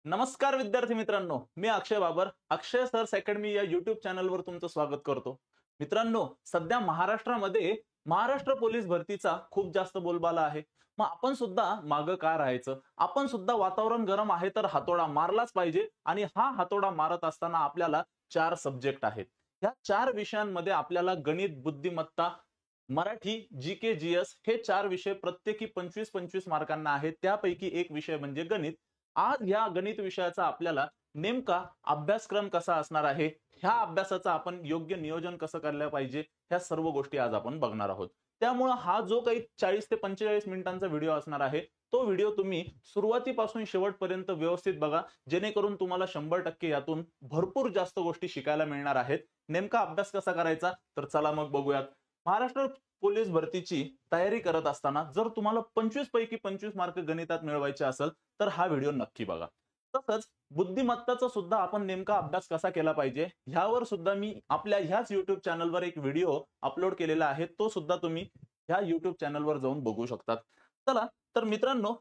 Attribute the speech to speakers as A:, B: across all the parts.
A: नमस्कार विद्यार्थी मित्रांनो, मी अक्षय बाबर अक्षय सर्स अकॅडमी या युट्यूब चॅनलवर तुमचं स्वागत करतो. मित्रांनो, सध्या महाराष्ट्रामध्ये महाराष्ट्र पोलीस भरतीचा खूप जास्त बोलबाला आहे. मग आपण सुद्धा मागं का राहायचं? आपण सुद्धा वातावरण गरम आहे तर हातोडा मारलाच पाहिजे आणि हा हातोडा मारत असताना आपल्याला 4 सब्जेक्ट आहेत. या 4 विषयांमध्ये आपल्याला गणित, बुद्धिमत्ता, मराठी, जीके, जीएस हे 4 विषय प्रत्येकी 25-25 मार्कांना आहेत. त्यापैकी एक विषय म्हणजे गणित. आज या गणित विषयाचा आपल्याला नेमका अभ्यासक्रम कसा असणार आहे, ह्या अभ्यासाचं आपण योग्य नियोजन कसं करायला पाहिजे, ह्या सर्व गोष्टी आज आपण बघणार आहोत. त्यामुळे हा जो काही 40 ते 45 मिनिटांचा व्हिडिओ असणार आहे, तो व्हिडिओ तुम्ही सुरुवातीपासून शेवटपर्यंत व्यवस्थित बघा, जेणेकरून तुम्हाला 100% यातून भरपूर जास्त गोष्टी शिकायला मिळणार आहेत. नेमका अभ्यास कसा करायचा, तर चला मग बघूयात. महाराष्ट्र पोलीस भरतीची तयारी करत असताना जर तुम्हाला 25 पैकी 25 मार्क गणितात मिळवायचे असेल तर हा व्हिडिओ नक्की बघा. तसंच बुद्धिमत्ताचा सुद्धा आपण नेमका अभ्यास कसा केला पाहिजे ह्यावर सुद्धा मी आपल्या ह्याच युट्यूब चॅनलवर एक व्हिडिओ अपलोड केलेला आहे, तो सुद्धा तुम्ही ह्या युट्यूब चॅनलवर जाऊन बघू शकतात. चला तर मित्रांनो,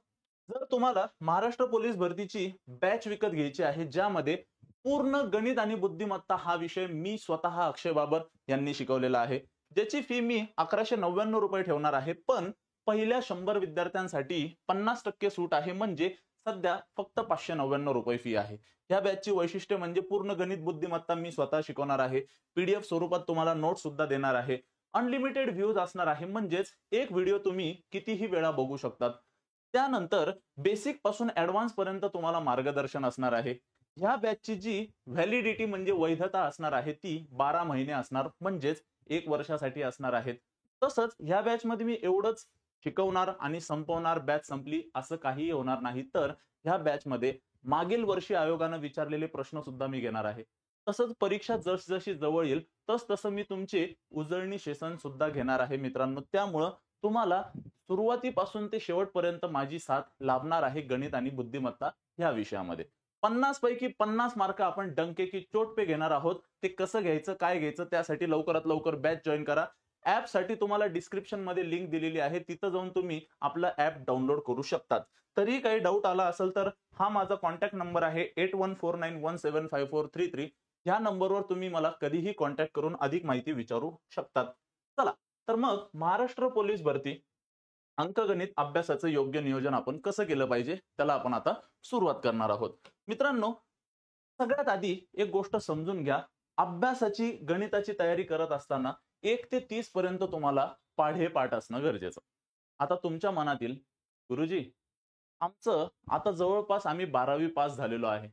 A: जर तुम्हाला महाराष्ट्र पोलीस भरतीची बॅच विकत घ्यायची आहे ज्यामध्ये पूर्ण गणित आणि बुद्धिमत्ता हा विषय मी स्वतः अक्षय बाबर यांनी शिकवलेला आहे, ज्याची फी मी 1199 रुपये ठेवणार आहे. पण पहिल्या 100 विद्यार्थ्यांसाठी 50% सूट आहे, म्हणजे सध्या फक्त 599 रुपये फी आहे. या बॅचची वैशिष्ट्य म्हणजे पूर्ण गणित बुद्धिमत्ता मी स्वतः शिकवणार आहे. पीडीएफ स्वरूपात तुम्हाला नोट सुद्धा देणार आहे. अनलिमिटेड व्ह्यूज असणार आहे, म्हणजेच एक व्हिडिओ तुम्ही कितीही वेळा बघू शकतात. त्यानंतर बेसिक पासून ऍडव्हान्स पर्यंत तुम्हाला मार्गदर्शन असणार आहे. ह्या बॅचची जी व्हॅलिडिटी म्हणजे वैधता असणार आहे ती 12 महिने असणार, म्हणजेच 1 वर्षासाठी असणार आहेत. तसंच ह्या बॅच मध्ये मी एवढंच शिकवणार आणि संपवणार, बॅच संपली असं काहीही होणार नाही. तर ह्या बॅच मध्ये मागील वर्षी आयोगानं विचारलेले प्रश्न सुद्धा मी घेणार आहे. तसंच परीक्षा जसजशी जवळ येईल तसं मी तुमचे उजळणी सेशन सुद्धा घेणार आहे मित्रांनो. त्यामुळं तुम्हाला सुरुवातीपासून ते शेवटपर्यंत माझी साथ लाभणार आहे गणित आणि बुद्धिमत्ता ह्या विषयामध्ये. 50 पैकी 50 मार्क आपण डंके की चोट पे घेणार आहोत. ते कसं घ्यायचं, काय घ्यायचं, त्यासाठी लवकरात लवकर बॅच जॉईन करा. ऍप साठी तुम्हाला डिस्क्रिप्शन मध्ये लिंक दिलेली आहे, तिथं जाऊन तुम्ही आपला ऍप डाउनलोड करू शकतात. तरी काही डाऊट आला असेल तर हा माझा कॉन्टॅक्ट नंबर आहे 8149175433. ह्या नंबरवर तुम्ही मला कधीही कॉन्टॅक्ट करून अधिक माहिती विचारू शकतात. चला तर मग महाराष्ट्र पोलीस भरती अंकगणित अभ्यासाचं योग्य नियोजन आपण कसं केलं पाहिजे त्याला आपण आता सुरुवात करणार आहोत. मित्रांनो, सगळ्यात आधी एक गोष्ट समजून घ्या. अभ्यासाची गणिताची तयारी करत असताना 1 ते 30 पर्यंत तुम्हाला पाढे पाठ असणं गरजेचं. आता तुमच्या मनातील, गुरुजी आमचं आता जवळपास आम्ही 12वी पास झालेलो आहे,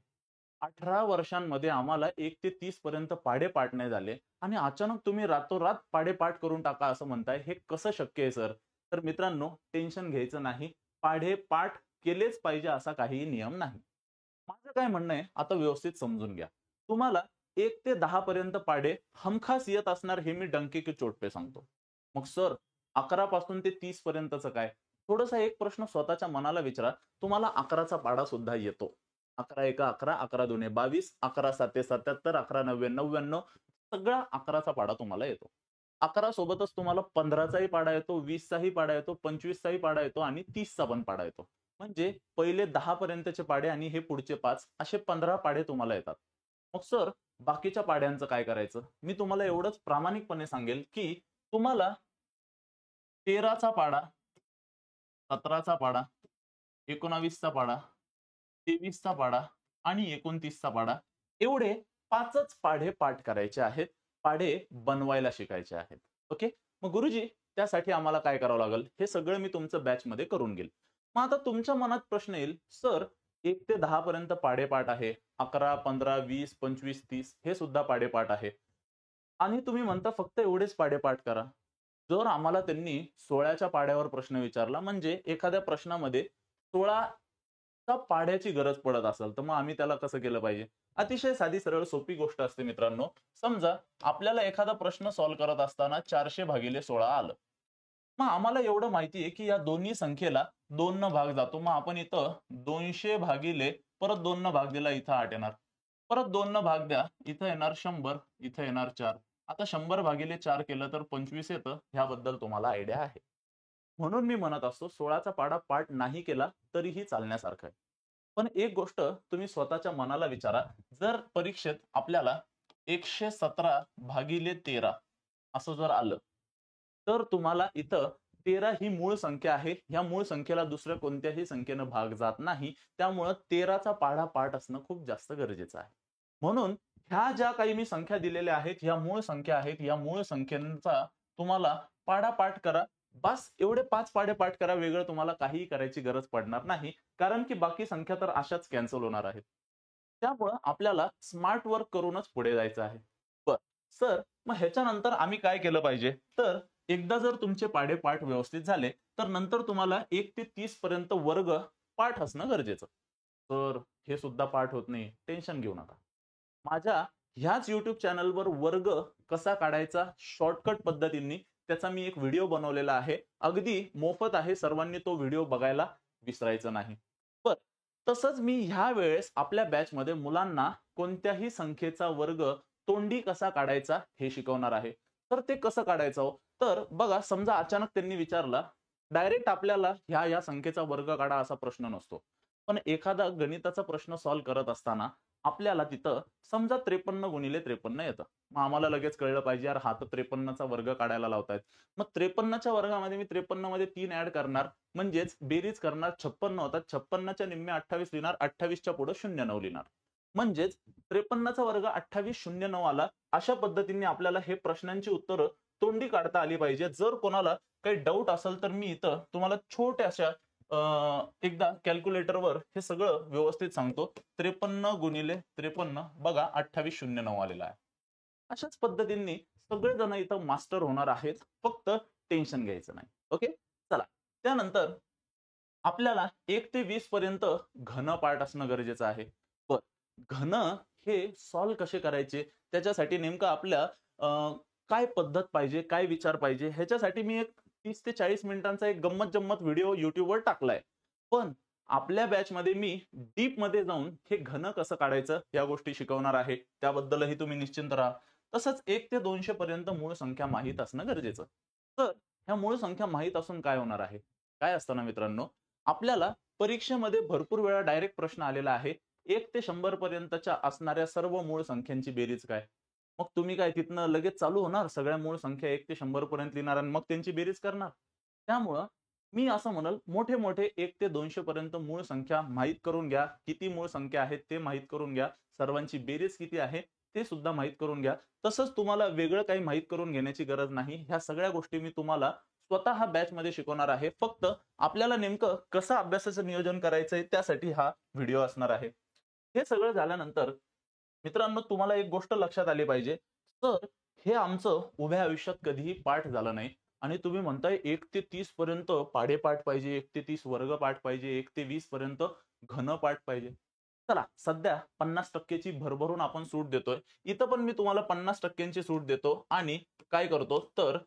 A: 18 वर्षांमध्ये आम्हाला 1 ते 30 पर्यंत पाढे पाठ नाही झाले आणि अचानक तुम्ही रातोरात पाढे पाठ करून टाका असं म्हणताय, हे कसं शक्य आहे सर? तर मित्रांनो, टेन्शन घ्यायचं नाही. पाढे पाठ केलेच पाहिजे असा काहीही नियम नाही. माझं काय म्हणणं आहे, आता व्यवस्थित समजून घ्या. तुम्हाला 1 ते 10 पर्यंत पाढे हमखास येत असणार हे मी डंके की चोट पे सांगतो. मग सर 11 पासून ते 30 पर्यंतचं काय? थोडासा एक प्रश्न स्वतःच्या मनाला विचारा. तुम्हाला 11चा पाढा सुद्धा येतो. 11 एका 11, 11 दुने 22, 11 साते 77, 11 नव्वे 99, सगळा 11चा पाढा तुम्हाला येतो. 11 सोबतच तुम्हाला 15चाही पाढा येतो, 20चाही पाढा येतो, 25चाही पाढा येतो आणि 30चा पण पाढा येतो. म्हणजे पहिले 10 पर्यंतचे पाढे आणि हे पुढचे 5 असे 15 पाढे तुम्हाला येतात. मग सर बाकीच्या पाढ्यांचं काय करायचं? मी तुम्हाला एवढंच प्रामाणिकपणे सांगेल की तुम्हाला 13चा पाढा, 17चा पाढा, 19चा पाढा, 23चा पाढा आणि 29चा पाढा एवढे 5च पाढे पाठ करायचे आहेत. पाढे बनवायला शिकायचे आहेत. ओके. मग गुरुजी त्यासाठी आम्हाला काय करावं लागेल? हे सगळं मी तुमचं बॅच मध्ये करून घेईल. मग आता तुमच्या मनात प्रश्न येईल, सर 1 ते 10 पर्यंत पाढे पाठ आहे, 11, 15, 20, 25, 30 हे सुद्धा पाढे पाठ आहे आणि तुम्ही म्हणता फक्त एवढेच पाढे पाठ करा. जर आम्हाला त्यांनी 16च्या पाढ्यावर प्रश्न विचारला, म्हणजे एखाद्या प्रश्नामध्ये 16चा पाढ्याची गरज पडत असेल, तर मग आम्ही त्याला कसं केलं पाहिजे? अतिशय साधी सरळ सोपी गोष्ट असते मित्रांनो. समजा आपल्याला एखादा प्रश्न सॉल्व्ह करत असताना 400/16 आलं. मग आम्हाला एवढं माहिती आहे की या दोन्ही संख्येला 2 न भाग जातो. मग आपण इथं 200 भागिले परत 2 न भाग दिला, इथं 8 येणार. परत 2 न भाग द्या, इथं येणार 100, इथं येणार 4. आता 100/4 केलं तर 25 येतं. ह्याबद्दल तुम्हाला आयडिया आहे. म्हणून मी म्हणत असतो 16चा पाढा पाठ नाही केला तरीही चालण्यासारखं आहे. पण एक गोष्ट तुम्ही स्वतःच्या मनाला विचारा, जर परीक्षेत आपल्याला 117/13 असं जर आलं, तर तुम्हाला इथं 13 ही मूळ संख्या आहे. ह्या मूळ संख्येला दुसऱ्या कोणत्याही संख्येनं भाग जात नाही. त्यामुळं 13चा पाढा पाठ असणं खूप जास्त गरजेचं आहे. म्हणून ह्या ज्या काही मी संख्या दिलेल्या आहेत, ह्या मूळ संख्या आहेत. या मूळ संख्यांचा तुम्हाला पाढा-पाठ करा. बस एवढे 5 पाढे पाठ करा. वेगळं तुम्हाला काहीही करायची गरज पडणार नाही. कारण की बाकी संख्या तर अशाच कॅन्सल होणार आहेत. त्यामुळं आपल्याला स्मार्ट वर्क करूनच पुढे जायचं आहे. बरं, सर मग ह्याच्यानंतर आम्ही काय केलं पाहिजे? तर एकदा जर तुमचे पाढे-पाठ व्यवस्थित झाले, तर नंतर तुम्हाला 1 ते 30 पर्यंत वर्ग पाठ असणं गरजेचं. तर हे सुद्धा पाठ होत नाही, टेन्शन घेऊ नका. माझ्या ह्याच YouTube चॅनलवर वर्ग कसा काढायचा शॉर्टकट पद्धतींनी त्याचा मी एक व्हिडिओ बनवलेला आहे. अगदी मोफत आहे. सर्वांनी तो व्हिडिओ बघायला विसरायचं नाही. बरं, तसंच मी ह्या वेळेस आपल्या बॅचमध्ये मुलांना कोणत्याही संख्येचा वर्ग तोंडी कसा काढायचा हे शिकवणार आहे. तर ते कसं काढायचं हो? तर बघा समजा अचानक त्यांनी विचारला, डायरेक्ट आपल्याला ह्या संख्येचा वर्ग काढा असा प्रश्न नसतो. पण एखादा गणिताचा प्रश्न सॉल्व्ह करत असताना आपल्याला तिथं समजा 53 गुणिले 53 येतं. मग आम्हाला लगेच कळलं पाहिजे यार हा तर 53चा वर्ग काढायला लावतायत. मग 53च्या वर्गामध्ये मी 53 मध्ये 3 ऍड करणार म्हणजेच बेरीज करणार 56 होतात. 56च्या निम्मे 28 लिहिणार, 28च्या पुढे 09 लिहिणार. म्हणजेच 53चा वर्ग 2809 आला. अशा पद्धतीने आपल्याला हे प्रश्नांची उत्तरं तोंडी काढता आली पाहिजे. जर कोणाला काही डाऊट असेल तर मी इथं तुम्हाला छोट्याशा एकदा कॅल्क्युलेटरवर हे सगळं व्यवस्थित सांगतो. 53 गुणिले 53 बघा 2809 आलेला आहे. अशाच पद्धतीने सगळेजण इथं मास्टर होणार आहेत. फक्त टेन्शन घ्यायचं नाही. ओके, चला त्यानंतर आपल्याला 1 ते 20 पर्यंत घन पाठ असणं गरजेचं आहे. पण घन हे सॉल्व्ह कसे करायचे त्याच्यासाठी नेमकं आपल्या काय पद्धत पाहिजे, काय विचार पाहिजे ह्याच्यासाठी मी एक 30 ते 40 मिनिटांचा एक गंमत-जंमत व्हिडिओ YouTubeवर टाकलाय. पण आपल्या बॅचमध्ये मी डीपमध्ये जाऊन हे घन कसं काढायचं या गोष्टी शिकवणार आहे. त्याबद्दलही तुम्ही निश्चिंत राहा. तसंच 1 ते 200 पर्यंत मूळ संख्या माहीत असणं गरजेचं. तर ह्या मूळ संख्या माहीत असून काय होणार आहे? काय असतं ना मित्रांनो, आपल्याला परीक्षेमध्ये भरपूर वेळा डायरेक्ट प्रश्न आलेला आहे. 1 ते 100 पर्यंतच्या असणाऱ्या सर्व मूळ संख्यांची बेरीज काय? मग तुम्ही काय तिथनं लगेच चालू होणार सगळ्या मूळ संख्या 1 ते 100 पर्यंत लिहिणार आणि मग त्यांची बेरीज करणार. त्यामुळं मी असं म्हणल मोठे-मोठे 1 ते 200 पर्यंत मूळ संख्या माहीत करून घ्या. किती मूळ संख्या आहेत ते माहीत करून घ्या. सर्वांची बेरीज किती आहे ते सुद्धा माहीत करून घ्या. तसंच तुम्हाला वेगळं काही माहीत करून घेण्याची गरज नाही. ह्या सगळ्या गोष्टी मी तुम्हाला स्वतः बॅचमध्ये शिकवणार आहे. फक्त आपल्याला नेमकं कसं अभ्यासाचं नियोजन करायचंय त्यासाठी हा व्हिडिओ असणार आहे. हे सगळं झाल्यानंतर मित्रांनो तुम्हाला एक गोष्ट लक्षात आली पाहिजे. तर हे आमचं उभ्या आयुष्यात कधीही पाठ झालं नाही आणि तुम्ही म्हणताय 1 ते 30 पर्यंत पाढे-पाठ पाहिजे, 1 ते 30 वर्ग पाठ पाहिजे, 1 ते 20 पर्यंत घन पाठ पाहिजे. चला सध्या 50% ची भरभरून आपण सूट देतोय. इथं पण मी तुम्हाला 50% सूट देतो आणि काय करतो तर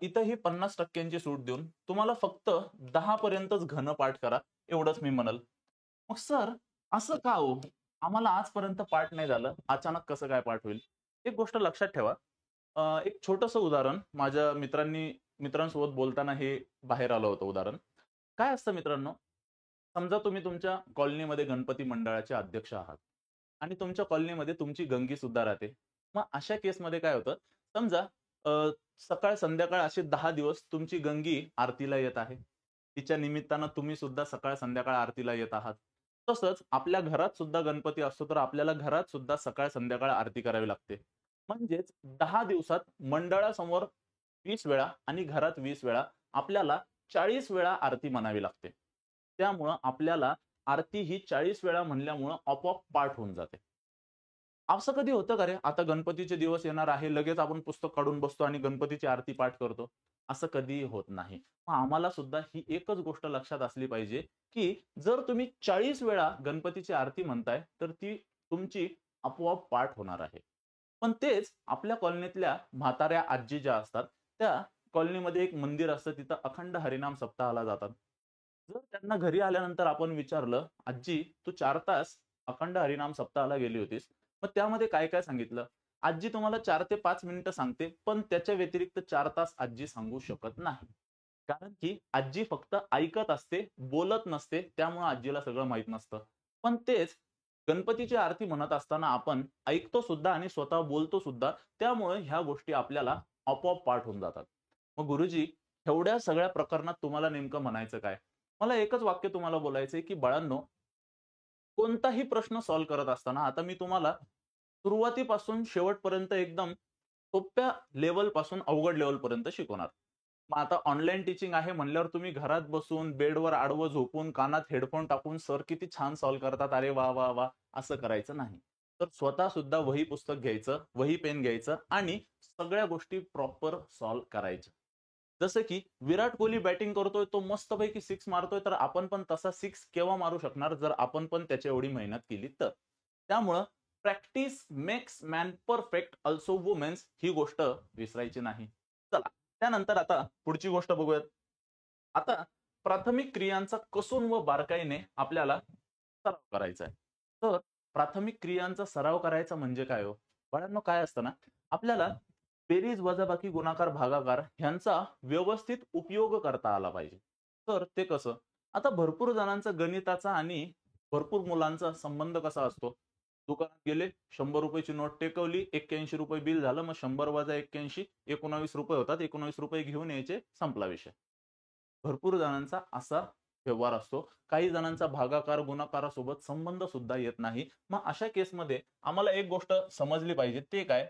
A: इथंही 50% सूट देऊन तुम्हाला फक्त 10 पर्यंतच घन पाठ करा एवढंच मी म्हणल. मग सर असं का हो? आम्हाला आजपर्यंत पाठ नाही झालं, अचानक कसं काय पाठ होईल? एक गोष्ट लक्षात ठेवा. एक छोटंसं उदाहरण माझ्या मित्रांसोबत बोलताना हे बाहेर आलं होतं उदाहरण. काय असतं मित्रांनो, समजा तुम्ही तुमच्या कॉलनीमध्ये गणपती मंडळाचे अध्यक्ष आहात आणि तुमच्या कॉलनीमध्ये तुमची गंगी सुद्धा राहते. मग अशा केसमध्ये काय होतं, समजा अ, सकाळ संध्याकाळ असे 10 दिवस तुमची गंगी आरतीला येत आहे. तिच्या निमित्तानं तुम्ही सुद्धा सकाळ संध्याकाळ आरतीला येत आहात. तसंच आपल्या घरात सुद्धा गणपती असतो तर आपल्याला घरात सुद्धा सकाळ संध्याकाळ आरती करावी लागते. म्हणजेच 10 दिवसात मंडळासमोर 20 वेळा आणि घरात 20 वेळा आपल्याला 40 वेळा आरती म्हणावी लागते. त्यामुळं आपल्याला आरती ही 40 वेळा म्हणल्यामुळं आपोआप पाठ होऊन जाते. असं कधी होतं का रे? आता गणपतीचे दिवस येणार आहे, लगेच आपण पुस्तक काढून बसतो आणि गणपतीची आरती पाठ करतो. असं कधीही होत नाही. मग आम्हाला सुद्धा ही एकच गोष्ट लक्षात असली पाहिजे, की जर तुम्ही 40 वेळा गणपतीची आरती म्हणताय, तर ती तुमची आपोआप पाठ होणार आहे. पण तेच आपल्या कॉलनीतल्या म्हाताऱ्या आजी ज्या असतात, त्या कॉलनीमध्ये एक मंदिर असतं, तिथं अखंड हरिनाम सप्ताहाला जातात. जर त्यांना घरी आल्यानंतर आपण विचारलं, "आजी, तू 4 तास अखंड हरिनाम सप्ताहाला गेली होतीस. मग त्यामध्ये काय-काय सांगितलं?" आजी तुम्हाला 4 ते 5 मिनिटं सांगते, पण त्याच्या व्यतिरिक्त 4 तास आजी सांगू शकत नाही. कारण की आजी फक्त ऐकत असते, बोलत नसते. त्यामुळे आजीला सगळं माहीत नसतं. पण तेच गणपतीची आरती म्हणत असताना आपण ऐकतो सुद्धा आणि स्वतः बोलतो सुद्धा, त्यामुळे ह्या गोष्टी आपल्याला आपोआप पाठ होऊन जातात. मग गुरुजी, एवढ्या सगळ्या प्रकरणात तुम्हाला नेमकं म्हणायचं काय? मला एकच वाक्य तुम्हाला बोलायचंय, की बाळांनो, कोणताही प्रश्न सॉल्व्ह करत असताना आता मी तुम्हाला सुरुवातीपासून शेवटपर्यंत एकदम सोप्या लेवल पासून अवघड लेवल पर्यंत शिकवणार. मग आता ऑनलाईन टीचिंग आहे म्हणल्यावर तुम्ही घरात बसून बेडवर आडवं झोपून कानात हेडफोन टाकून सर किती छान सॉल्व्ह करतात, अरे वा वा वा, असं करायचं नाही. तर स्वतः सुद्धा वही पुस्तक घ्यायचं, वही पेन घ्यायचं आणि सगळ्या गोष्टी प्रॉपर सॉल्व्ह करायच्या. जसं की विराट कोहली बॅटिंग करतोय, तो मस्तपैकी सिक्स मारतोय, तर आपण पण तसा सिक्स केव्हा मारू शकणार जर आपण पण त्याच्या एवढी मेहनत केली तर. त्यामुळं practice makes man perfect, also womens, ही गोष्ट विसरायची नाही. चला, त्यानंतर आता पुढची गोष्ट बघूयात. आता प्राथमिक क्रियांचा कसून व बारकाईने आपल्याला सराव करायचा आहे. तर प्राथमिक क्रियांचा सराव करायचा म्हणजे काय हो बाळांनो? काय असतं ना, आपल्याला बेरीज वजाबाकी गुणाकार भागाकार ह्यांचा व्यवस्थित उपयोग करता आला पाहिजे. तर ते कसं? आता भरपूर जणांचा गणिताचा आणि भरपूर मुलांचा संबंध कसा असतो? दुकानात गेले, 100 रुपयाची नोट टेकवली, 81 रुपये बिल झालं, मग 100 वजा 81 19 रुपये होतात, 19 रुपये घेऊन यायचे, संपला विषय. भरपूर जणांचा असा व्यवहार असतो. काही जणांचा भागाकार गुणाकारासोबत संबंध सुद्धा येत नाही. मग अशा केसमध्ये आम्हाला एक गोष्ट समजली पाहिजे, ते काय?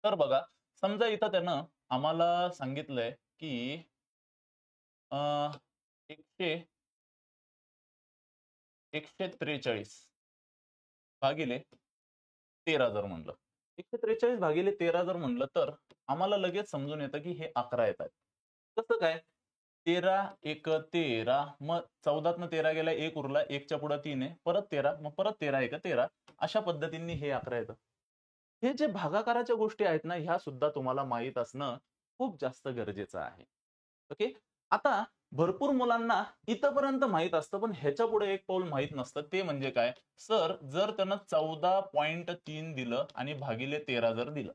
A: तर बघा, समजा इथं त्यानं आम्हाला सांगितलंय की 143 भागिले 13 जर म्हणलं, 143 भागिले 13 जर म्हणलं, तर आम्हाला लगेच समजून येतं की हे 11 येतात. कसं काय? 13 एक 13, मग 14तनं 13 गेला, 1 उरला, 1च्या पुढे 3 आहे, परत 13, मग परत 13 एक 13, अशा पद्धतीने हे 11 येतं. हे जे भागाकाराच्या गोष्टी आहेत ना, ह्या सुद्धा तुम्हाला माहीत असणं खूप जास्त गरजेचं आहे. ओके. आता भरपूर मुलांना इथपर्यंत माहीत असतं, पण ह्याच्या पुढे एक पाऊल माहीत नसतं. ते म्हणजे काय? सर, जर त्यानं 14.3 दिलं आणि भागिले 13 जर दिलं,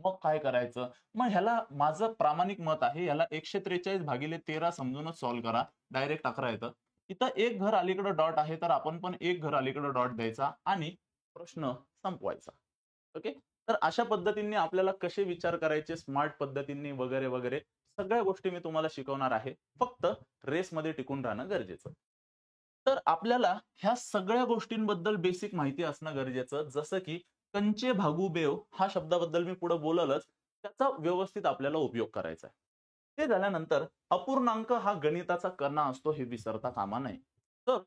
A: मग काय करायचं? मग ह्याला माझं प्रामाणिक मत आहे, ह्याला 143 भागिले 13 समजूनच सॉल्व्ह करा. डायरेक्ट 11 येतं. इथं एक घर अलीकडे डॉट आहे, तर आपण पण एक घर अलीकडे डॉट द्यायचा आणि प्रश्न संपवायचा. ओके. तर अशा पद्धतीने आपल्याला कसे विचार करायचे स्मार्ट पद्धतीने वगैरे वगैरे सगळ्या गोष्टी मी तुम्हाला शिकवणार आहे. फक्त रेसमध्ये टिकून राहणं गरजेचं. तर आपल्याला ह्या सगळ्या गोष्टींबद्दल बेसिक माहिती असणं गरजेचं. जसं की कंचे भागू बेव हा शब्दाबद्दल मी पुढे बोललच, त्याचा व्यवस्थित आपल्याला उपयोग करायचा आहे. ते झाल्यानंतर अपूर्णांक हा गणिताचा कणा असतो, हे विसरता कामा नये. तर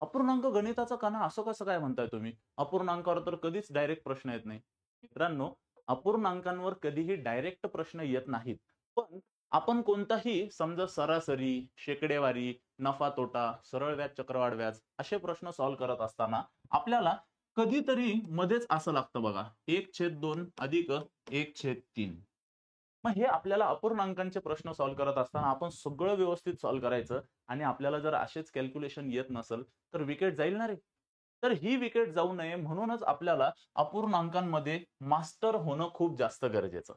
A: अपूर्णांक गणिताचा कणा असं कसं काय म्हणताय तुम्ही? अपूर्णांकावर तर कधीच डायरेक्ट प्रश्न येत नाही. मित्रांनो, अपूर्णांकांवर कधीही डायरेक्ट प्रश्न येत नाहीत. पण आपण कोणताही समजा सरासरी, शेकडेवारी, नफा तोटा, सरळ व्याज, चक्रवाढ व्याज असे प्रश्न सॉल्व्ह करत असताना आपल्याला कधीतरी मध्येच असं लागतं बघा, 1/2 अधिक 1/3. मग हे आपल्याला अपूर्णांकांचे प्रश्न सॉल्व्ह करत असताना आपण सगळं व्यवस्थित सॉल्व्ह करायचं आणि आपल्याला जर असेच कॅल्क्युलेशन येत नसेल तर विकेट जाईल ना रे. तर ही विकेट जाऊ नये म्हणूनच आपल्याला अपूर्णांकांमध्ये मास्टर होणं खूप जास्त गरजेचं.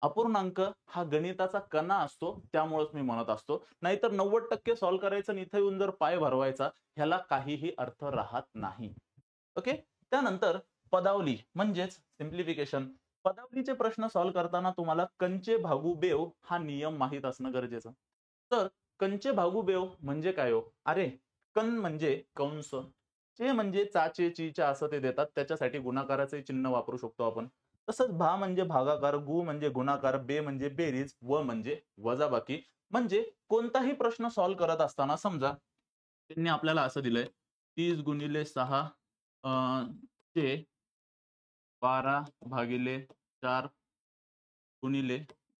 A: अपूर्णांक हा गणिताचा कणा असतो, त्यामुळेच मी म्हणत असतो. नाहीतर 90% सॉल्व्ह करायचं आणि इथे येऊन जर पाय भरवायचा, ह्याला काहीही अर्थ राहत नाही. ओके. त्यानंतर पदावली म्हणजेच सिम्प्लिफिकेशन. पदावलीचे प्रश्न सॉल्व्ह करताना तुम्हाला कंचे भागू बेव हा नियम माहित असणं गरजेचं. तर कंचे भागू बेव म्हणजे काय हो? अरे, कण म्हणजे कंस, चे म्हणजे चाचे चीच्या असं ते देतात, त्याच्यासाठी गुणाकाराचे चिन्ह वापरू शकतो आपण. तसंच भा म्हणजे भागाकार, गु म्हणजे गुणाकार, बे म्हणजे बेरीज, व म्हणजे वजाबाकी. म्हणजे कोणताही प्रश्न सॉल्व्ह करत असताना समजा त्यांनी आपल्याला असं दिलंय, 30 गुणिले 6 चे 12/4 गुणिले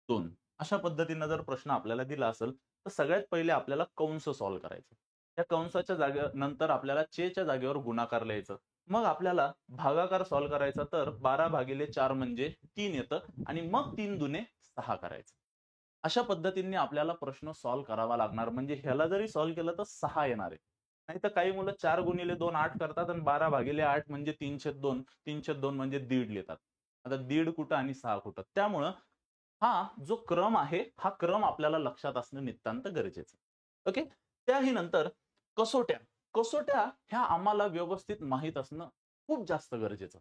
A: 2, अशा पद्धतीनं जर प्रश्न आपल्याला दिला असेल, तर सगळ्यात पहिले आपल्याला कंस सॉल्व्ह करायचं. त्या कंसाच्या नंतर आपल्याला च्या जागेवर गुणाकार लिहायचं. मग आपल्याला भागाकार सॉल्व्ह करायचा, तर 12/4 म्हणजे 3 येतं आणि मग 3 दुने 6 करायचं. अशा पद्धतीने आपल्याला प्रश्न सॉल्व्ह करावा लागणार. म्हणजे ह्याला जरी सॉल्व्ह केलं तर 6 येणार आहे. नाहीतर काही मुलं 4 गुणिले 2 8 करतात आणि 12/8 म्हणजे 3/2, 3/2 म्हणजे 1.5 लिहितात. आता 1.5 कुठं आणि 6 कुठं? त्यामुळं हा जो क्रम आहे, हा क्रम आपल्याला लक्षात असणं नितांत गरजेचं. ओके. त्याही नंतर कसोट्या. कसोट्या ह्या आम्हाला व्यवस्थित माहीत असणं खूप जास्त गरजेचं.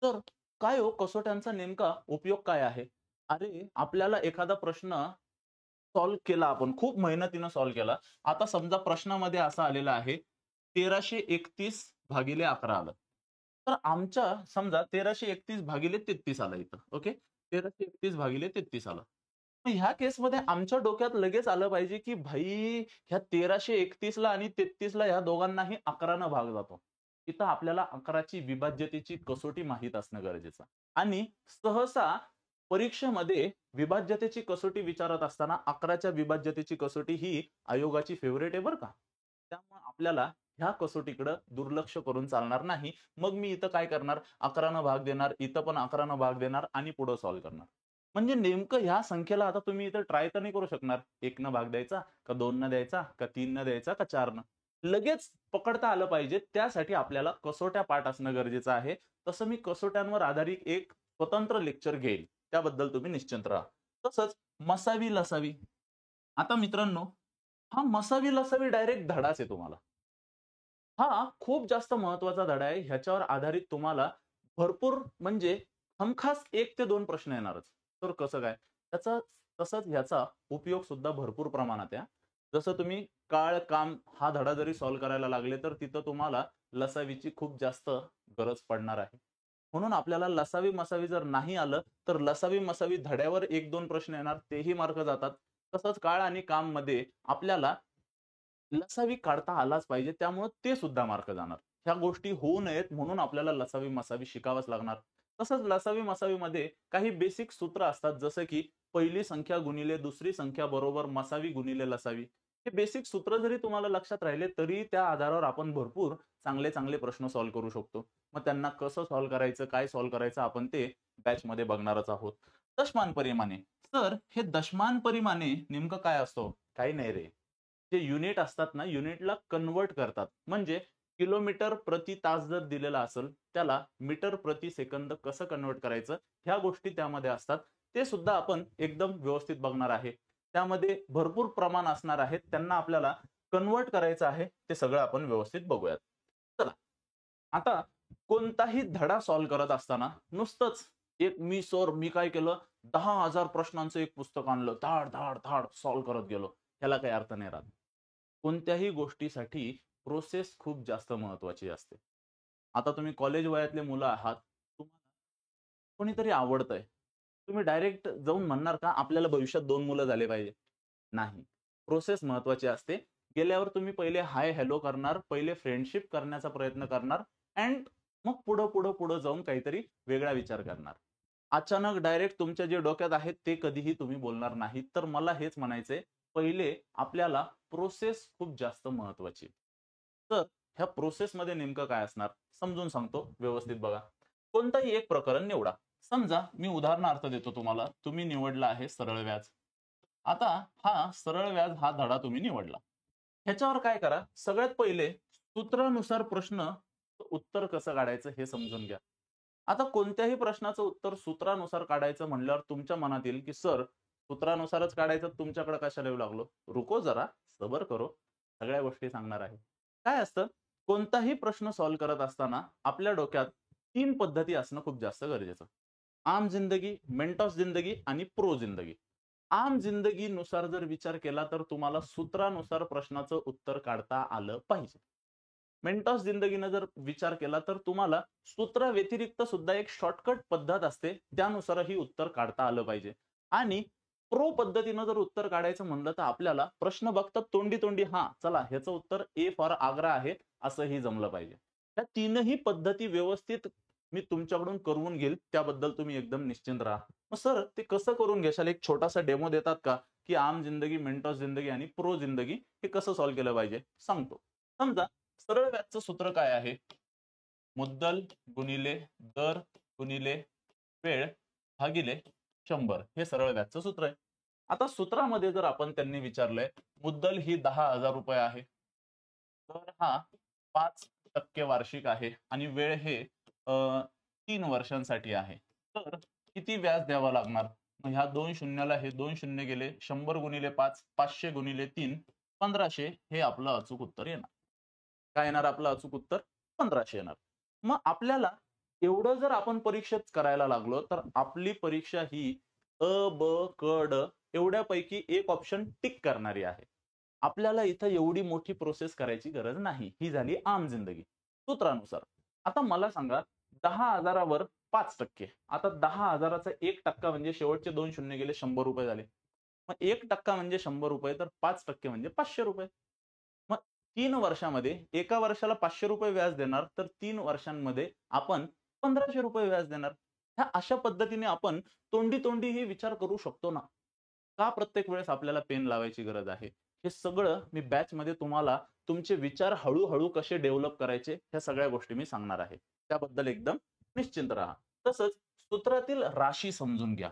A: तर काय हो, कसोट्यांचा नेमका उपयोग काय आहे? अरे, आपल्याला एखादा प्रश्न सॉल्व्ह केला, आपण खूप मेहनतीनं सॉल्व्ह केला. आता समजा प्रश्नामध्ये असं आलेलं आहे, 1331 भागिले 11 आलं. तर आमच्या समजा 1331 भागिले 33 आलं इथं. ओके. 1331 भागिले 33 आलं. मग ह्या केसमध्ये आमच्या डोक्यात लगेच आलं पाहिजे, की भाई ह्या 1331 ला आणि 33 ला ह्या दोघांनाही 11 ने भाग जातो. इथं आपल्याला 11 ची विभाज्यतेची कसोटी माहीत असणं गरजेचं. आणि सहसा परीक्षेमध्ये विभाज्यतेची कसोटी विचारत असताना 11च्या विभाज्यतेची कसोटी ही आयोगाची फेव्हरेट आहे बरं का. त्यामुळे आपल्याला ह्या कसोटीकडे दुर्लक्ष करून चालणार नाही. मग मी इथं काय करणार, 11 भाग देणार, इथं पण 11 भाग देणार आणि पुढे सॉल्व्ह करणार. म्हणजे नेमकं ह्या संख्येला आता तुम्ही इथं ट्राय तर नाही करू शकणार. 1 न भाग द्यायचा, का 2 न द्यायचा, का 3 न द्यायचा, का 4 न. लगेच पकडता आलं पाहिजे. त्यासाठी आपल्याला कसोट्या पाठ असणं गरजेचं आहे. तसं मी कसोट्यांवर आधारित एक स्वतंत्र लेक्चर घेईल. त्याबद्दल तुम्ही निश्चिंत राहा. तसंच मसावी लसावी. आता मित्रांनो, हा मसावी लसावी डायरेक्ट धडाच आहे तुम्हाला. हा खूप जास्त महत्वाचा धडा आहे. ह्याच्यावर आधारित तुम्हाला भरपूर म्हणजे हमखास 1 ते 2 प्रश्न येणारच. तर कसं काय? त्याचा तसंच ह्याचा उपयोग सुद्धा भरपूर प्रमाणात आहे. जसं तुम्ही काळ, काम हा धडा जरी सॉल्व्ह करायला लागले, तर तिथं तुम्हाला लसावीची खूप जास्त गरज पडणार आहे. म्हणून आपल्याला लसावी-मसावी जर नाही आलं, तर लसावी-मसावी धड्यावर 1-2 प्रश्न येणार, तेही मार्क जातात. तसंच काळ आणि काममध्ये आपल्याला लसावी काढता आलाच पाहिजे. त्यामुळे ते सुद्धा मार्क जाणार. ह्या गोष्टी होऊ नयेत म्हणून आपल्याला लसावी-मसावी शिकावंच लागणार. तसंच लसावी-मसावीमध्ये काही बेसिक सूत्र असतात, जसं की पहिली संख्या गुणिले दुसरी संख्या बरोबर मसावी गुणिले लसावी. हे बेसिक सूत्र जरी तुम्हाला लक्षात राहिले, तरी त्या आधारावर आपण भरपूर चांगले-चांगले प्रश्न सॉल्व्ह करू शकतो. मग त्यांना कसं सॉल्व्ह करायचं, काय सॉल्व्ह करायचं आपण ते बॅचमध्ये बघणारच आहोत. दशमान परिमाणे. तर हे दशमान परिमाणे नेमकं काय असतं? काही नाही रे. जे युनिट असतात ना, युनिटला कन्व्हर्ट करतात. म्हणजे किलोमीटर प्रति तास जर दिलेला असेल, त्याला मीटर प्रति सेकंद कसं कन्व्हर्ट करायचं, ह्या गोष्टी त्यामध्ये असतात. ते सुद्धा आपण एकदम व्यवस्थित बघणार आहे. त्यामध्ये भरपूर प्रमाण असणार आहेत. त्यांना आपल्याला कन्व्हर्ट करायचं आहे. ते सगळं आपण व्यवस्थित बघूयात. चला, आता कोणताही धडा सॉल्व्ह करत असताना नुसतंच एक मी काय केलं, 10,000 प्रश्नांचं एक पुस्तक आणलं. धाड, धाड, धाड सॉल्व्ह करत गेलो. ह्याला काही अर्थ नाही राहत. कोणत्याही गोष्टीसाठी प्रोसेस खूप जास्त महत्वाची असते. आता तुम्ही कॉलेज वयातले मुलं आहात. तुम्हाला कोणीतरी आवडतंय. तुम्ही डायरेक्ट जाऊन म्हणणार का, आपल्याला भविष्यात 2 मुलं झाले पाहिजे? नाही. प्रोसेस महत्वाची असते. गेल्यावर तुम्ही पहिले हाय हॅलो करणार, पहिले फ्रेंडशिप करण्याचा प्रयत्न करणार अँड मग पुढं जाऊन काहीतरी वेगळा विचार करणार. अचानक डायरेक्ट तुमच्या जे डोक्यात आहेत ते कधीही तुम्ही बोलणार नाही. तर मला हेच म्हणायचंय, पहिले आपल्याला प्रोसेस खूप जास्त महत्वाची. तर ह्या प्रोसेसमध्ये नेमकं काय असणार समजून सांगतो, व्यवस्थित बघा. कोणतंही एक प्रकरण निवडा. समजा मी उदाहरणार्थ देतो तुम्हाला. तुम्ही निवडला आहे सरळ व्याज. आता हा सरळ व्याज हा धडा तुम्ही निवडला. ह्याच्यावर काय करा, सगळ्यात पहिले सूत्रानुसार प्रश्न उत्तर कसं काढायचं हे समजून घ्या. आता कोणत्याही प्रश्नाचं उत्तर सूत्रानुसार काढायचं म्हणल्यावर तुमच्या मनात येईल, की सर सूत्रानुसारच काढायचं, तुमच्याकडे कशाला येऊ लागलो? रुको जरा, सबर करो. सगळ्या गोष्टी सांगणार आहे. काय असतं, कोणताही प्रश्न सॉल्व्ह करत असताना आपल्या डोक्यात 3 पद्धती असणं खूप जास्त गरजेचं. आम जिंदगी, मेंटॉस जिंदगी आणि प्रो जिंदगी. आम जिंदगीनुसार जर विचार केला तर तुम्हाला सूत्रानुसार प्रश्नाचं उत्तर काढता आलं पाहिजे. मेंटॉस जिंदगीनं जर विचार केला तर तुम्हाला सूत्रा व्यतिरिक्त सुद्धा एक शॉर्टकट पद्धत असते, त्यानुसारही उत्तर काढता आलं पाहिजे. आणि प्रो पद्धतीनं जर उत्तर काढायचं म्हणलं तर आपल्याला प्रश्न बघता तोंडी तोंडी हा चला ह्याचं उत्तर ए फॉर आग्रा आहे असंही जमलं पाहिजे. त्या तीनही पद्धती व्यवस्थित मी तुमच्याकडून करून घेईल, त्याबद्दल तुम्ही एकदम निश्चिंत राहा. मग सर ते कसं करून घेशाल, एक छोटासा डेमो देतात का, की आम जिंदगी, मेंटॉस जिंदगी आणि प्रो जिंदगी हे कसं सॉल्व्ह केलं पाहिजे सांगतो. समजा सरळ व्याजचं सूत्र काय आहे, मुद्दल गुणिले दर गुणिले वेळ भागिले 100 हे सरळ व्याजचं सूत्र आहे. आता सूत्रामध्ये जर आपण त्यांनी विचारलंय, मुद्दल ही 10,000 रुपये आहे, दर हा 5% वार्षिक आहे आणि वेळ हे 3 वर्षांसाठी आहे, तर किती व्याज द्यावं लागणार? मग ह्या 2 शून्याला हे 2 शून्य गेले, 100 गुणिले 5, 500 गुणिले 3, 1500 हे आपलं अचूक उत्तर येणार. काय येणार आपलं अचूक उत्तर? 1500 येणार. मग आपल्याला एवढं जर आपण परीक्षेत करायला लागलो तर आपली परीक्षा ही अ, ब, क, ड एवढ्यापैकी एक ऑप्शन टिक करणारी आहे. आपल्याला इथं एवढी मोठी प्रोसेस करायची गरज नाही. ही झाली आम जिंदगी सूत्रानुसार. आता मला सांगा 10,000वर 5%. आता 10,000चा 1% म्हणजे शेवटचे 2 शून्य गेले, ₹100 झाले. मग 1% म्हणजे ₹100 तर 5% म्हणजे ₹500. मग 3 वर्षामध्ये एका वर्षाला ₹500 व्याज देणार, तर 3 वर्षांमध्ये आपण ₹1,500 व्याज देणार. ह्या अशा पद्धतीने आपण तोंडी-तोंडीही विचार करू शकतो ना. का प्रत्येक वेळेस आपल्याला पेन लावायची गरज आहे? हे सगळं मी बॅचमध्ये तुम्हाला तुमचे विचार हळू कसे डेव्हलप करायचे ह्या सगळ्या गोष्टी मी सांगणार आहे. त्याबद्दल एकदम निश्चिंत राहा. तसंच सूत्रातील राशी समजून घ्या.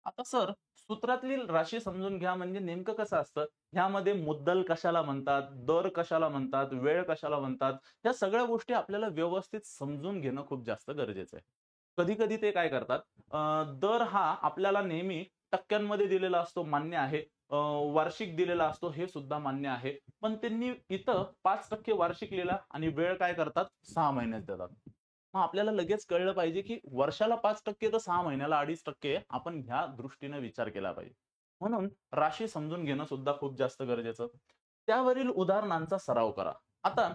A: आता सर सूत्रातील राशी समजून घ्या म्हणजे नेमकं कसं असतं? ह्यामध्ये मुद्दल कशाला म्हणतात, दर कशाला म्हणतात, वेळ कशाला म्हणतात, या सगळ्या गोष्टी आपल्याला व्यवस्थित समजून घेणं खूप जास्त गरजेचं आहे. कधी-कधी ते काय करतात, दर हा आपल्याला नेहमी टक्क्यांमध्ये दिलेला असतो, मान्य आहे. वार्षिक दिलेला असतो, हे सुद्धा मान्य आहे. पण त्यांनी इथं 5% वार्षिक लिहिला आणि वेळ काय करतात? 6 महिन्यात देतात. मग आपल्याला लगेच कळलं पाहिजे, की वर्षाला 5% तर 6 महिन्याला 2.5% आपण ह्या दृष्टीने विचार केला पाहिजे. म्हणून राशी समजून घेणं सुद्धा खूप जास्त गरजेचं. त्यावरील उदाहरणांचा सराव करा. आता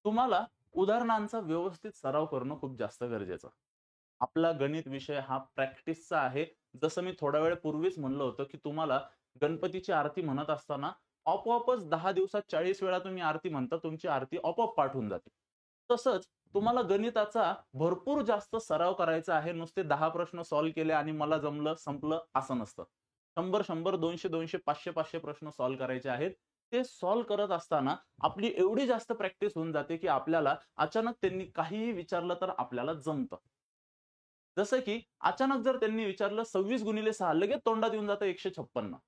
A: तुम्हाला उदाहरणांचा व्यवस्थित सराव करणं खूप जास्त गरजेचं. आपला गणित विषय हा प्रॅक्टिसचा आहे. जसं मी थोडा वेळ पूर्वीच म्हणलं होतं, की तुम्हाला गणपतीची आरती म्हणत असताना आपोआपच 10 दिवसात 40 वेळा तुम्ही आरती म्हणता, तुमची आरती आपोआप पाठ होऊन जाते. तसंच तुम्हाला गणिताचा भरपूर जास्त सराव करायचा आहे. नुसते 10 प्रश्न सॉल्व्ह केले आणि मला जमलं, संपलं असं नसतं. 100-100, 200-200, 500-500 प्रश्न सॉल्व्ह करायचे आहेत. ते सॉल्व्ह करत असताना आपली एवढी जास्त प्रॅक्टिस होऊन जाते, की आपल्याला अचानक त्यांनी काहीही विचारलं तर आपल्याला जमतं. जसं की अचानक जर त्यांनी विचारलं 26 गुणिले 6 लगेच तोंडात येऊन जातं 156.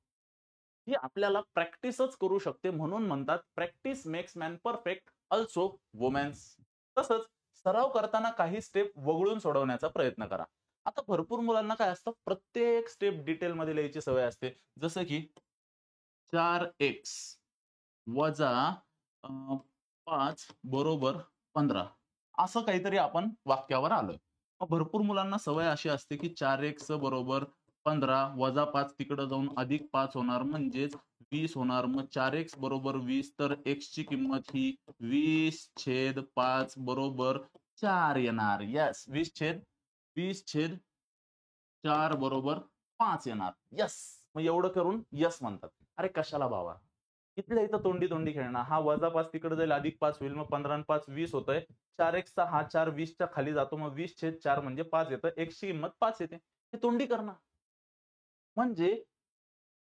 A: ही आपल्याला प्रॅक्टिसच करू शकते. म्हणून म्हणतात practice makes man perfect, also womens. तसंच सराव करताना काही स्टेप वगळून सोडवण्याचा प्रयत्न करा. आता भरपूर मुलांना काय असतं, प्रत्येक स्टेप डिटेलमध्ये लिहायची सवय असते. जसं की 4x वजा 5 बरोबर 15 असं काहीतरी आपण वाक्यावर आलोय. मग भरपूर मुलांना सवय अशी असते, की 4x बरोबर 15 वजा 5 तिकडं जाऊन अधिक 5 होणार म्हणजेच 20 होणार. मग 4x बरोबर 20 तर x ची किंमत ही 20/5 बरोबर 4 येणार. येस 20/4 बरोबर 5 येणार. येस. मग एवढं करून येस म्हणतात. अरे कशाला बाबा? इथल्या इथं तोंडी-तोंडी खेळणं. हा -5 तिकडे जाईल, +5 होईल. मग 15 आणि 5 20 होतंय. 4x चा हा 4 20च्या खाली जातो. मग 20/4 म्हणजे 5 येतं. x ची किंमत 5 येते. हे तोंडी करणं. म्हणजे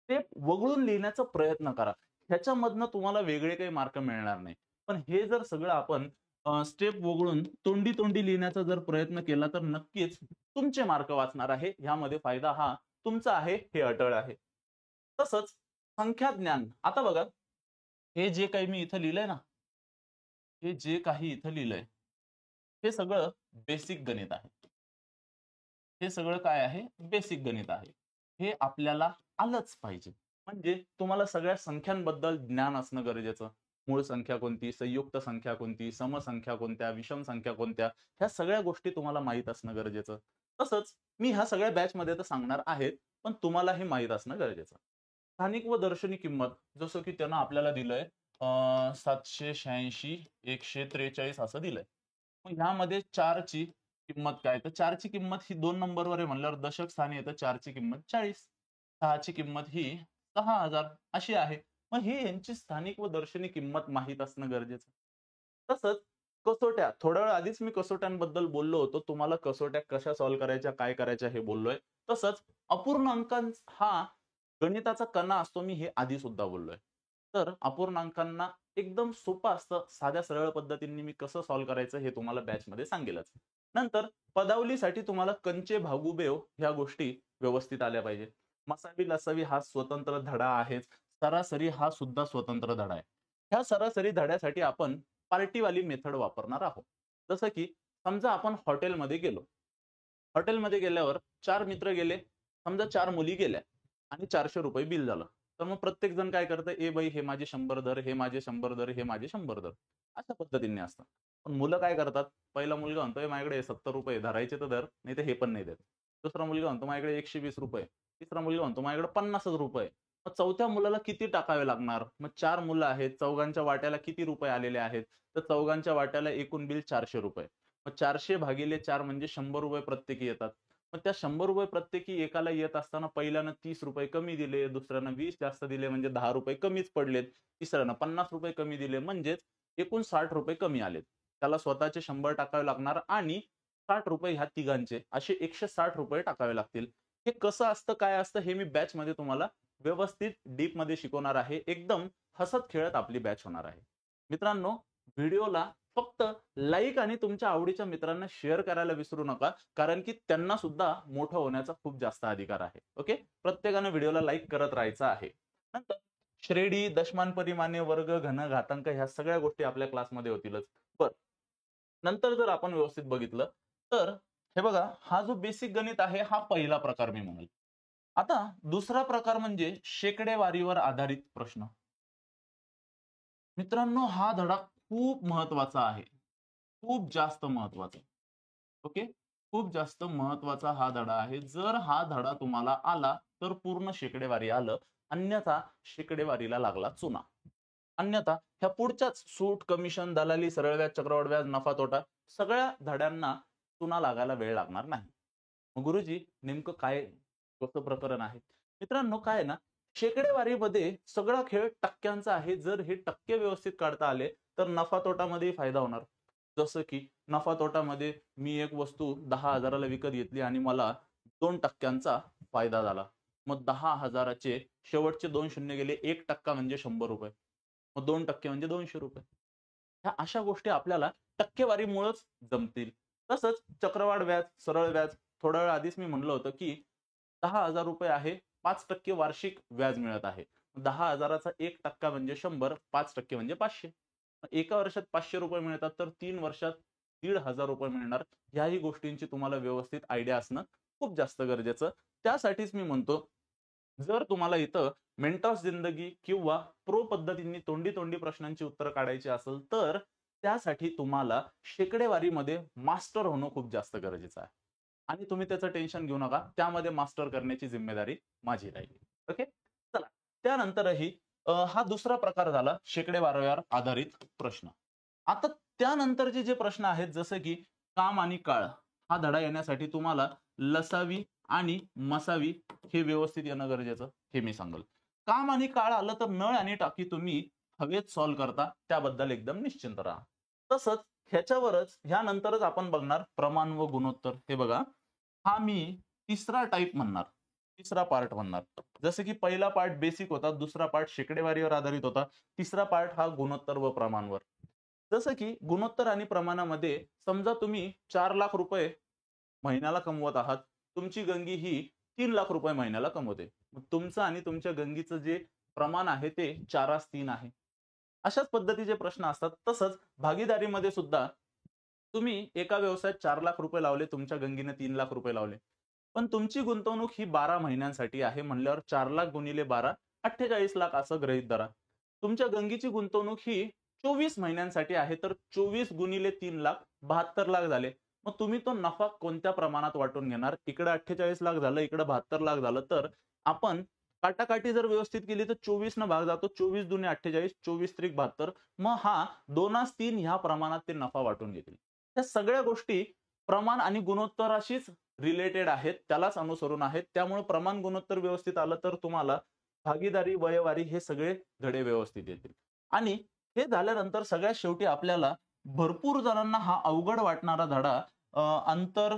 A: ते वगळून लिहिण्याचा प्रयत्न करा. ह्याच्यामधनं तुम्हाला वेगळे काही मार्क मिळणार नाही. पण हे जर सगळं आपण स्टेप वगळून तोंडी-तोंडी लिहिण्याचा जर प्रयत्न केला तर नक्कीच तुमचे मार्क वाचणार आहे. ह्यामध्ये फायदा हा तुमचा आहे, हे अटळ आहे. तसंच संख्या ज्ञान. आता बघा, हे जे काही मी इथं लिहिलंय ना, हे जे काही इथं लिहिलंय, हे सगळं बेसिक गणित आहे. हे सगळं काय आहे? बेसिक गणित आहे. हे आपल्याला आलंच पाहिजे. म्हणजे तुम्हाला सगळ्या संख्यांबद्दल ज्ञान असणं गरजेचं. मूळ संख्या कोणती, संयुक्त संख्या कोणती, समसंख्या कोणत्या, विषम संख्या कोणत्या, ह्या सगळ्या गोष्टी तुम्हाला माहीत असणं गरजेचं. तसंच मी ह्या सगळ्या बॅचमध्ये तर सांगणार आहेत, पण तुम्हाला हे माहीत असणं गरजेचं. स्थानिक व दर्शनी किंमत जसं की त्यानं आपल्याला दिलंय 786, 143 असं दिलंय. मग ह्यामध्ये 4 ची किंमत काय? तर 4 ची किंमत ही 2 नंबरवर आहे म्हणल्यावर दशक स्थानी येतं 4 ची किंमत 40. 6 ची किंमत ही 6000 अशी आहे. मग ही यांची स्थानिक व दर्शनी किंमत माहीत असणं गरजेचं. तसंच कसोट्या. थोड्या वेळ आधीच मी कसोट्यांबद्दल बोललो होतो. तुम्हाला कसोट्या कशा सॉल्व्ह करायच्या, काय करायच्या हे बोललोय. तसंच अपूर्णांकां हा गणिताचा कणा असतो, मी हे आधी सुद्धा बोललोय. तर अपूर्णांकांना एकदम सोपं असतं. साध्या सरळ पद्धतीने मी कसं सॉल्व्ह करायचं हे तुम्हाला बॅचमध्ये सांगेलच. नंतर पदावलीसाठी तुम्हाला कंचे, भागुबेव ह्या गोष्टी व्यवस्थित आल्या पाहिजे. मसावी लसावी हा स्वतंत्र धडा आहेच. सरासरी हा सुद्धा स्वतंत्र धडा आहे. ह्या सरासरी धड्यासाठी आपण पार्टीवाली मेथड वापरणार आहोत. जसं की समजा आपण हॉटेलमध्ये गेलो. हॉटेलमध्ये गेल्यावर 4 मित्र गेले. समजा 4 मुली गेल्या आणि ₹400 बिल झालं. तर मग प्रत्येक जण काय करतं, "ए बाई हे माझे 100 धर, हे माझे 100 धर, हे माझे 100 धर." अशा पद्धतीने असतं. पण मुलं काय करतात, पहिला मुलगा म्हणतोय माझ्याकडे 70 रुपये धरायचे तर धर, नाही तर हे पण नाही देत. दुसरा मुलगा म्हणतो माझ्याकडे 120 रुपये, तिसरा मुलगा म्हणतो माझ्याकडे 50 रुपये. मग चौथ्या मुलाला किती टाकावे लागणार? मग 4 मुलं आहेत, चौघांच्या वाट्याला किती रुपये आलेले आहेत? तर चौघांच्या वाट्याला एकूण बिल 400 रुपये. मग 400 भागिले 4 म्हणजे 100 रुपये प्रत्येकी येतात. मग त्या 100 रुपये प्रत्येकी एकाला येत असताना पहिल्यानं 30 रुपये कमी दिले, दुसऱ्यानं 20 जास्त दिले म्हणजे 10 रुपये कमीच पडलेत. तिसऱ्यानं 50 रुपये कमी दिले म्हणजेच एकूण 60 रुपये कमी आलेत. त्याला स्वतःचे 100 टाकावे लागणार आणि 60 रुपये ह्या तिघांचे असे 160 रुपये टाकावे लागतील. हे कसं असतं, काय असतं हे मी बॅचमध्ये तुम्हाला व्यवस्थित डीपमध्ये शिकवणार आहे. एकदम हसत खेळत आपली बॅच होणार आहे. मित्रांनो, व्हिडिओला फक्त लाईक आणि तुमच्या आवडीच्या मित्रांना शेअर करायला विसरू नका, कारण की त्यांना सुद्धा मोठं होण्याचा खूप जास्त अधिकार आहे. ओके, प्रत्येकाने व्हिडिओला लाईक करत राहायचं आहे. नंतर श्रेणी, दशमान परिमाणे, वर्ग, घन, घातांक ह्या सगळ्या गोष्टी आपल्या क्लासमध्ये होतीलच. बर, नंतर जर आपण व्यवस्थित बघितलं तर हे बघा, हा जो बेसिक गणित आहे हा पहिला प्रकार मी म्हणेल. आता दुसरा प्रकार म्हणजे शेकडेवारीवर आधारित प्रश्न. मित्रांनो, हा धडा खूप महत्वाचा आहे, खूप जास्त महत्वाचा. ओके, खूप जास्त महत्वाचा हा धडा आहे. जर हा धडा तुम्हाला आला तर पूर्ण शेकडेवारी आलं, अन्यथा शेकडेवारीला लागला चुना. अन्यथा ह्या पुढच्याच सूट, कमिशन, दलाली, सरळ व्याज, चक्रवाढ व्याज, नफा तोटा सगळ्या धड्यांना चुना लागायला वेळ लागणार नाही. मग गुरुजी नेमकं काय कसं प्रकरण आहे? मित्रांनो, काय आहे ना, शेकडेवारीमध्ये सगळा खेळ टक्क्यांचा आहे. जर हे टक्के व्यवस्थित काढता आले तर नफा तोटामध्ये फायदा होणार. जसं की नफा तोटामध्ये मी एक वस्तू 10,000ला विकत घेतली आणि मला 2% फायदा झाला. मग 10,000चे शेवटचे 2 शून्य गेले, 1% म्हणजे 100 रुपये. मग 2% म्हणजे 200 रुपये. ह्या अशा गोष्टी आपल्याला टक्केवारीमुळेच जमतील. तसंच चक्रवाढ व्याज, सरळ व्याज, थोड्या वेळ आधीच मी म्हणलं होतं की 10,000 रुपये आहे, 5% वार्षिक व्याज मिळत आहे. 10,000चा 1% म्हणजे 100, 5% म्हणजे 500. एका वर्षात 500 रुपये मिळतात तर 3 वर्षात 1,500 रुपये मिळणार. ह्याही गोष्टींची तुम्हाला व्यवस्थित आयडिया असणं खूप जास्त गरजेचं. त्यासाठीच मी म्हणतो, जर तुम्हाला इथं मेंटॉस जिंदगी किंवा प्रो पद्धतीने तोंडी तोंडी प्रश्नांची उत्तर काढायची असेल तर त्यासाठी तुम्हाला शेकडेवारीमध्ये मास्टर होणं खूप जास्त गरजेचं आहे. आणि तुम्ही त्याचं टेन्शन घेऊ नका, त्यामध्ये मास्टर करण्याची जिम्मेदारी माझी राहील. ओके, चला. त्यानंतरही हा दुसरा प्रकार झाला शेकडेवारीवर आधारित प्रश्न. आता त्यानंतरचे जे प्रश्न आहेत, जसं की काम आणि काळ, हा धडा येण्यासाठी तुम्हाला लसावी आणि मसावी हे व्यवस्थित येणं गरजेचं, हे मी सांगेल. काम आणि काळ आलं तर नळ आणि टाकी तुम्ही हवेत सॉल्व्ह करता, त्याबद्दल एकदम निश्चिंत राहा. तसंच ह्याच्यावरच ह्यानंतरच आपण बघणार प्रमाण व गुणोत्तर. हे बघा, हा मी तिसरा टाइप म्हणणार, तिसरा पार्ट म्हणणार. जसं की पहिला पार्ट बेसिक होता, दुसरा पार्ट शेकडेवारीवर आधारित होता, तिसरा पार्ट हा गुणोत्तर व प्रमाणवर. जसं की गुणोत्तर आणि प्रमाणामध्ये समजा तुम्ही 4 लाख रुपये महिन्याला कमवत आहात, तुमची गंगी ही 3 लाख रुपये महिन्याला कमवते. तुमचं आणि तुमच्या गंगीचं जे प्रमाण आहे ते 4:3 आहे. अशाच पद्धतीचे प्रश्न असतात. तसंच भागीदारीमध्ये सुद्धा तुम्ही एका व्यवसायात 4 लाख रुपये लावले, तुमच्या गंगीने 3 लाख रुपये लावले, पण तुमची गुंतवणूक ही 12 महिन्यांसाठी आहे म्हणल्यावर 4 लाख गुणिले 12 48 लाख असं गृहीत धरा. तुमच्या गंगीची गुंतवणूक ही 24 महिन्यांसाठी आहे, तर 24 गुणिले 3 लाख 72 लाख झाले. मग तुम्ही तो नफा कोणत्या प्रमाणात वाटून घेणार? इकडे 48 लाख झालं, इकडे 72 लाख झालं, तर आपण काटाकाटी जर व्यवस्थित केली तर 24 न भाग जातो, 24 दुने 48, 24 त्रिक 72. मग हा 2:3 ह्या प्रमाणात ते नफा वाटून घेतील. त्या सगळ्या गोष्टी प्रमाण आणि गुणोत्तराशीच रिलेटेड आहेत, त्यालाच अनुसरून आहेत. त्यामुळे प्रमाण गुणोत्तर व्यवस्थित आलं तर तुम्हाला भागीदारी, वयवारी हे सगळे धडे व्यवस्थित येतील. आणि हे झाल्यानंतर सगळ्यात शेवटी आपल्याला भरपूर जणांना हा अवघड वाटणारा धडा अंतर,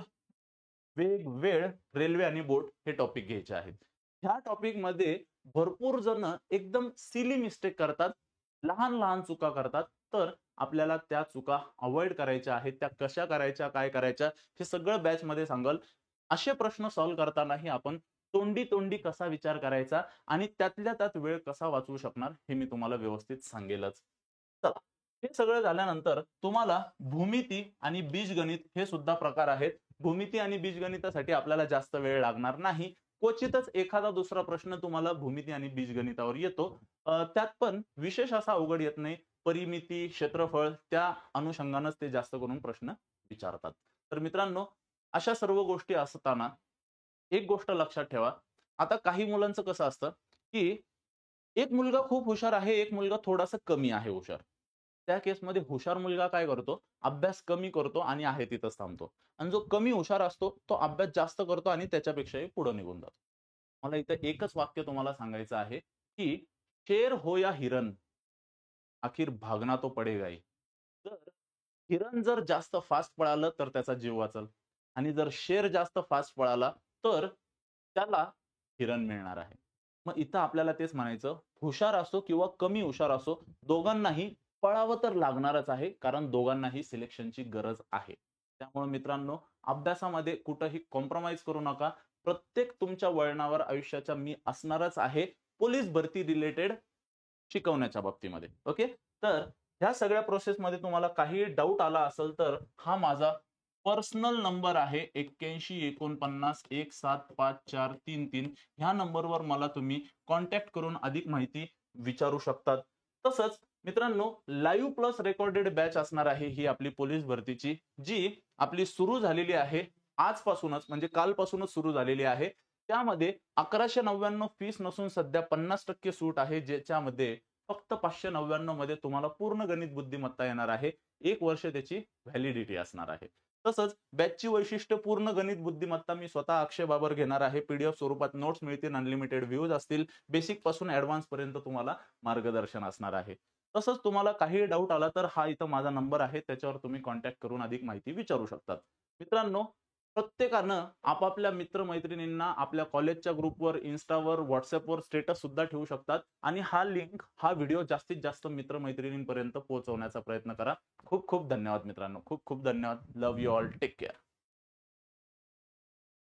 A: वेग, वेळ, रेल्वे आणि बोट हे टॉपिक घ्यायचे आहेत. ह्या टॉपिक मध्ये भरपूर जण एकदम सिली मिस्टेक करतात, लहान लहान चुका करतात. तर आपल्याला त्या चुका अवॉइड करायच्या आहेत. त्या कशा करायच्या, काय करायच्या हे सगळं बॅच मध्ये सांगल. असे प्रश्न सॉल्व्ह करतानाही आपण तोंडी तोंडी कसा विचार करायचा आणि त्यातल्या त्यात वेळ कसा वाचवू शकणार हे मी तुम्हाला व्यवस्थित सांगेलच. चला, हे सगळं झाल्यानंतर तुम्हाला भूमिती आणि बीजगणित हे सुद्धा प्रकार आहेत. भूमिती आणि बीजगणितासाठी आपल्याला जास्त वेळ लागणार नाही. क्वचितच एखादा दुसरा प्रश्न तुम्हाला भूमिती आणि बीजगणितावर येतो, त्यात पण विशेष असा अवघड येत नाही. परिमिती, क्षेत्रफळ त्या अनुषंगानेच ते जास्त करून प्रश्न विचारतात. तर मित्रांनो, अशा सर्व गोष्टी असताना एक गोष्ट लक्षात ठेवा. आता काही मुलांचं कसं असतं, की एक मुलगा खूप हुशार आहे, एक मुलगा थोडासा कमी आहे हुशार. त्या केसमध्ये हुशार मुलगा काय करतो, अभ्यास कमी करतो आणि आहे तिथंच थांबतो. आणि जो कमी हुशार असतो, तो अभ्यास जास्त करतो आणि त्याच्यापेक्षाही पुढे निघून जातो. मला इथं एकच वाक्य तुम्हाला सांगायचं आहे, की "शेर हो या हिरन, आखिर भागना तो पडेगा ही." तर हिरण जर जास्त फास्ट पळालं तर त्याचा जीव वाचल आणि जर शेर जास्त फास्ट पळाला तर त्याला हिरण मिळणार आहे. मग इथं आपल्याला तेच म्हणायचं, हुशार असो किंवा कमी हुशार असो, दोघांनाही पळावं तर लागणारच आहे, कारण दोघांनाही सिलेक्शनची गरज आहे. त्यामुळे मित्रांनो, अभ्यासामध्ये कुठेही कॉम्प्रोमाइज करू नका. प्रत्येक तुमच्या वळणावर आयुष्याच्या मी असणारच आहे, पोलीस भरती रिलेटेड शिकवण्याच्या बाबतीमध्ये. ओके. तर ह्या सगळ्या प्रोसेसमध्ये तुम्हाला काही डाऊट आला असेल तर हा माझा पर्सनल नंबर आहे 8149175433. ह्या नंबरवर मला तुम्ही कॉन्टॅक्ट करून अधिक माहिती विचारू शकतात. तसंच मित्रांनो, लाईव्ह प्लस रेकॉर्डेड बॅच असणार आहे ही आपली पोलीस भरतीची, जी आपली सुरू झालेली आहे आजपासूनच, म्हणजे कालपासूनच सुरू झालेली आहे. त्यामध्ये 1199 फीस नसून सध्या 50% सूट आहे, ज्याच्यामध्ये फक्त 599 मध्ये तुम्हाला पूर्ण गणित बुद्धिमत्ता येणार आहे. 1 वर्ष त्याची व्हॅलिडिटी असणार आहे. तसंच बॅचची वैशिष्ट्य पूर्ण गणित बुद्धिमत्ता मी स्वतः अक्षय बाबर घेणार आहे. पीडीएफ स्वरूपात नोट्स मिळतील, अनलिमिटेड व्ह्यूज असतील, बेसिक पासून ॲडव्हान्स पर्यंत तुम्हाला मार्गदर्शन असणार आहे. तसंच तुम्हाला काही डाऊट आला तर हा इथं माझा नंबर आहे, त्याच्यावर तुम्ही कॉन्टॅक्ट करून अधिक माहिती विचारू शकतात. मित्रांनो, प्रत्येकानं आपापल्या मित्र-मैत्रिणींना आपल्या कॉलेजच्या ग्रुपवर, Instaवर, WhatsAppवर स्टेटस सुद्धा ठेवू शकतात आणि हा व्हिडिओ जास्तीत जास्त मित्र-मैत्रिणींपर्यंत पोहोचवण्याचा प्रयत्न करा. खूप खूप धन्यवाद मित्रांनो. खूप खूप धन्यवाद. Love you all. Take care.